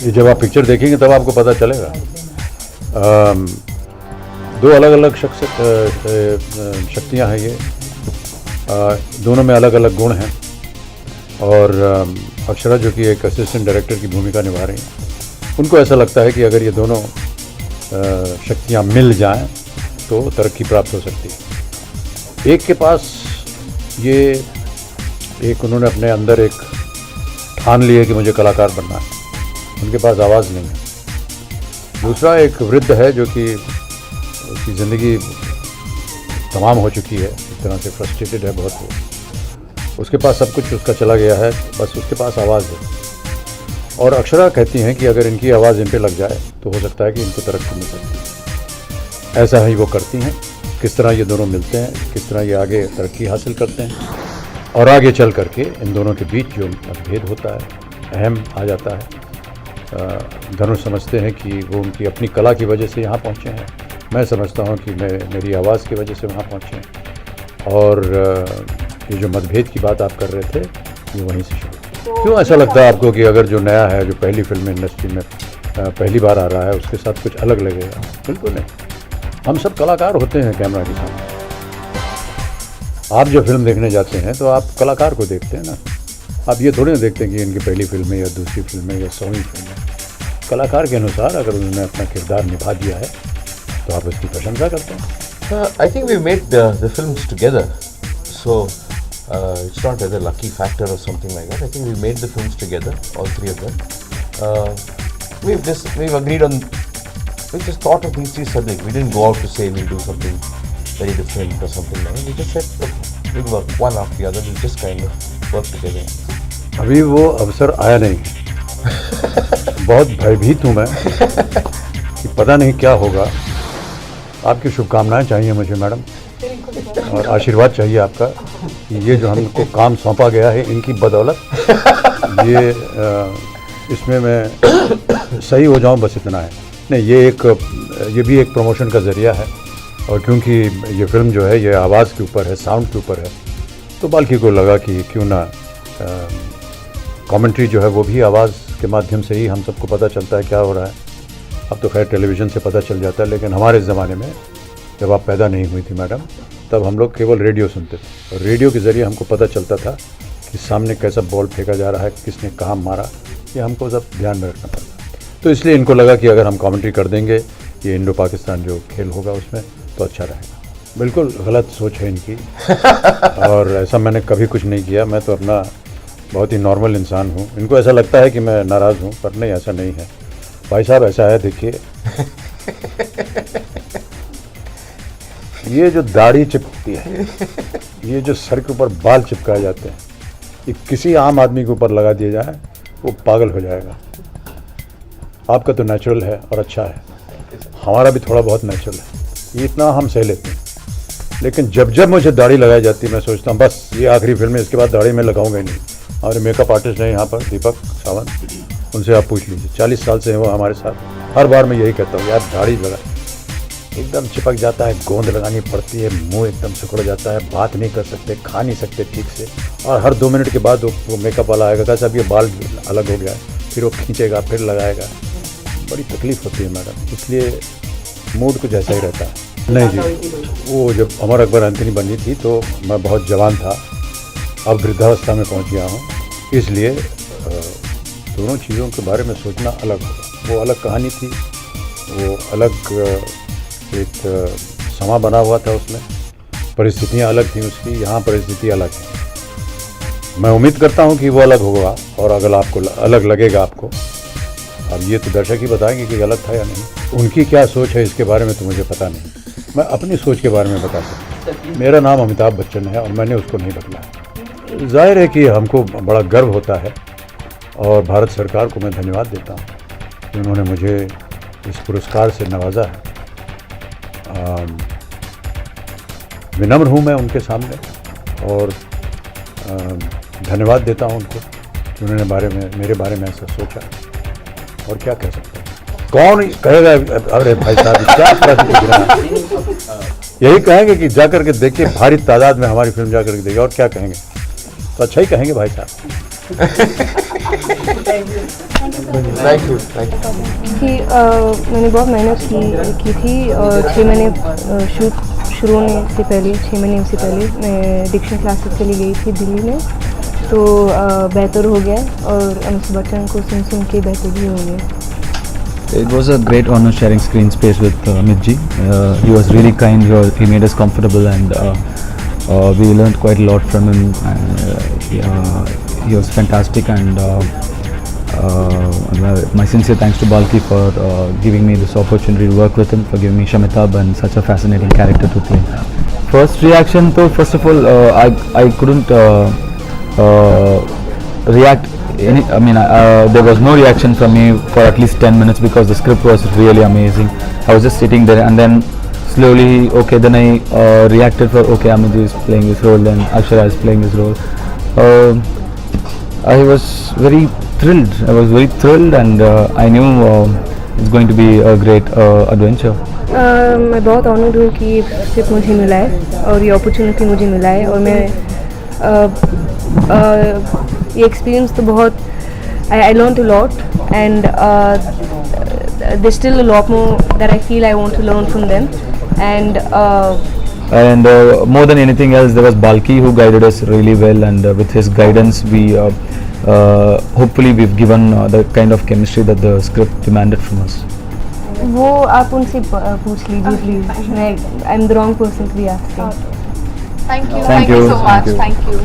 ये जब आप पिक्चर देखेंगे तब आपको पता चलेगा। दो अलग अलग शक्तियाँ हैं ये, दोनों में अलग अलग गुण हैं। और अक्षरा जो कि एक असिस्टेंट डायरेक्टर की भूमिका निभा रही हैं, उनको ऐसा लगता है कि अगर ये दोनों शक्तियाँ मिल जाएं तो तरक्की प्राप्त हो सकती है। एक के पास ये एक उन्होंने अपने अंदर एक ठान लिया कि मुझे कलाकार बनना है, उनके पास आवाज़ नहीं है। दूसरा एक वृद्ध है जो कि उसकी ज़िंदगी तमाम हो चुकी है, एक तरह से फ्रस्ट्रेटेड है बहुत वो, उसके पास सब कुछ उसका चला गया है, बस उसके पास आवाज़ है। और अक्षरा कहती हैं कि अगर इनकी आवाज़ इन पे लग जाए तो हो सकता है कि इनको तरक्की मिल सकती है। ऐसा ही वो करती हैं। किस तरह ये दोनों मिलते हैं, किस तरह ये आगे तरक्की हासिल करते हैं, और आगे चल करके इन दोनों के बीच जो मतभेद होता है, अहम आ जाता है। धनुष समझते हैं कि वो उनकी अपनी कला की वजह से यहाँ पहुँचे हैं, मैं समझता हूँ कि मेरी आवाज़ की वजह से वहाँ पहुँचे हैं। और ये जो मतभेद की बात आप कर रहे थे, ये वहीं से शुरू। क्यों ऐसा लगता है आपको कि अगर जो नया है, जो पहली फिल्म इंडस्ट्री में पहली बार आ रहा है, उसके साथ कुछ अलग लगेगा? बिल्कुल नहीं। हम सब कलाकार होते हैं कैमरा के सामने। आप जब फिल्म देखने जाते हैं तो आप कलाकार को देखते हैं ना, आप ये थोड़ी ना देखते हैं कि इनकी पहली फिल्म है या दूसरी फिल्म है या 100वीं फिल्म है। कलाकार के अनुसार अगर उन्होंने अपना किरदार निभा दिया है तो आप उसकी प्रशंसा करते हैं। I think we made the films together, so it's not as a lucky factor or something like that. I think we made the films together, all three of them. We've agreed on. We just thought of these three subjects. We didn't go out to say we'll do something very different or something like that. We just said we'll work one after the other. We'll just kind of work together. अभी वो अवसर आया नहीं। बहुत भयभीत हूँ मैं कि पता नहीं क्या होगा। आपकी शुभकामनाएं चाहिए मुझे मैडम, और आशीर्वाद चाहिए आपका कि ये जो हमको काम सौंपा गया है, इनकी बदौलत ये इसमें मैं सही हो जाऊं, बस इतना है। नहीं, ये भी एक प्रमोशन का ज़रिया है। और क्योंकि ये फिल्म जो है ये आवाज़ के ऊपर है, साउंड के ऊपर है, तो बाल्की को लगा कि क्यों ना कमेंट्री जो है वो भी आवाज़ के माध्यम से ही हम सबको पता चलता है क्या हो रहा है। अब तो खैर टेलीविज़न से पता चल जाता है, लेकिन हमारे ज़माने में जब आप पैदा नहीं हुई थी मैडम, तब हम लोग केवल रेडियो सुनते थे, और रेडियो के ज़रिए हमको पता चलता था कि सामने कैसा बॉल फेंका जा रहा है, किसने कहाँ मारा, ये हमको सब ध्यान में रखना पड़ता। तो इसलिए इनको लगा कि अगर हम कमेंट्री कर देंगे ये इंडो पाकिस्तान जो खेल होगा उसमें, तो अच्छा रहेगा। बिल्कुल गलत सोच है इनकी, और ऐसा मैंने कभी कुछ नहीं किया। मैं तो अपना बहुत ही नॉर्मल इंसान हूँ। इनको ऐसा लगता है कि मैं नाराज़ हूँ, पर नहीं, ऐसा नहीं है भाई साहब। ऐसा है, देखिए ये जो दाढ़ी चिपकती है, ये जो सर के ऊपर बाल चिपकाए जाते हैं, ये किसी आम आदमी के ऊपर लगा दिया जाए वो पागल हो जाएगा। आपका तो नेचुरल है और अच्छा है, हमारा भी थोड़ा बहुत नेचुरल है, ये इतना हम सह लेते हैं। लेकिन जब जब मुझे दाढ़ी लगाई जाती है, मैं सोचता हूँ बस ये आखिरी फिल्म है, इसके बाद दाढ़ी मैं लगाऊंगा ही नहीं। हमारे मेकअप आर्टिस्ट हैं यहाँ पर, दीपक सावंत, उनसे आप पूछ लीजिए, 40 साल से हैं वो हमारे साथ। हर बार मैं यही कहता हूँ, यार दाढ़ी लगा, एकदम चिपक जाता है, गोंद लगानी पड़ती है, मुंह एकदम सिकुड़ जाता है, बात नहीं कर सकते, खा नहीं सकते ठीक से, और हर 2 मिनट के बाद वो मेकअप वाला आएगा, कैसा अब ये बाल अलग हो गया है, फिर वो खींचेगा, फिर लगाएगा। बड़ी तकलीफ़ होती है मैडम, इसलिए मूड कुछ ऐसा ही रहता है। नहीं जी, वो जब अमर अकबर एंथनी बनी थी तो मैं बहुत जवान था, अब वृद्धावस्था में पहुंच गया हूं, इसलिए दोनों चीज़ों के बारे में सोचना अलग होगा। वो अलग कहानी थी, वो अलग एक समा बना हुआ था, उसमें परिस्थितियां अलग थी उसकी, यहाँ परिस्थिति अलग है। मैं उम्मीद करता हूँ कि वो अलग होगा, और अगर आपको अलग लगेगा आपको, अब ये तो दर्शक ही बताएंगे कि गलत था या नहीं। उनकी क्या सोच है इसके बारे में तो मुझे पता नहीं, मैं अपनी सोच के बारे में बता सकता हूँ। मेरा नाम अमिताभ बच्चन है और मैंने उसको नहीं बदला। जाहिर है कि हमको बड़ा गर्व होता है, और भारत सरकार को मैं धन्यवाद देता हूँ कि उन्होंने मुझे इस पुरस्कार से नवाजा है। विनम्र हूँ मैं उनके सामने, और धन्यवाद देता हूँ उनको कि उन्होंने मेरे बारे में ऐसा सोचा। और क्या कह सकते हैं, कौन कहेगा अरे भाई साहब क्या प्रश्न पूछ रहे हैं। यही कहेंगे कि जाकर के देखिए, भारी तादाद में हमारी फिल्म जाकर के देखिए, और क्या कहेंगे, तो अच्छा ही कहेंगे भाई साहब। Thank you. कि मैंने बहुत मेहनत की थी और 6 महीने शूट शुरू होने से पहले 6 महीने से पहले मैं डिक्शन क्लासेस के लिए गई थी दिल्ली में, तो बेहतर हो गया और अमिताभ बच्चन को सुन के बेहतर भी हो गया. It was a great honor sharing screen space with Amit ji. He was really kind. He made us comfortable, and we learned quite a lot from him. And he was fantastic. And my sincere thanks to Balki for giving me this opportunity to work with him, for giving me Shamitab and such a fascinating character to play. First reaction, though, first of all, I couldn't react. There was no reaction from me for at least 10 minutes because the script was really amazing. I was just sitting there, and then slowly, then I reacted for Amit is playing this role, then Akshara is playing this role. I was very thrilled. And I knew it's going to be a great adventure. मैं बहुत honoured हूँ कि ये script मुझे मिला है और ये अपॉर्चुनिटी मुझे मिला है और मैं ये एक्सपीरियंस तो बहुत I learn a lot and there still a lot more that I feel I want to learn from them And more than anything else, there was Balki who guided us really well, and with his guidance we hopefully we've given the kind of chemistry that the script demanded from us. वो आप उनसे पूछ लीजिए please. मैं I am the wrong person to be asking. Thank you. Thank you. So much. Thank you.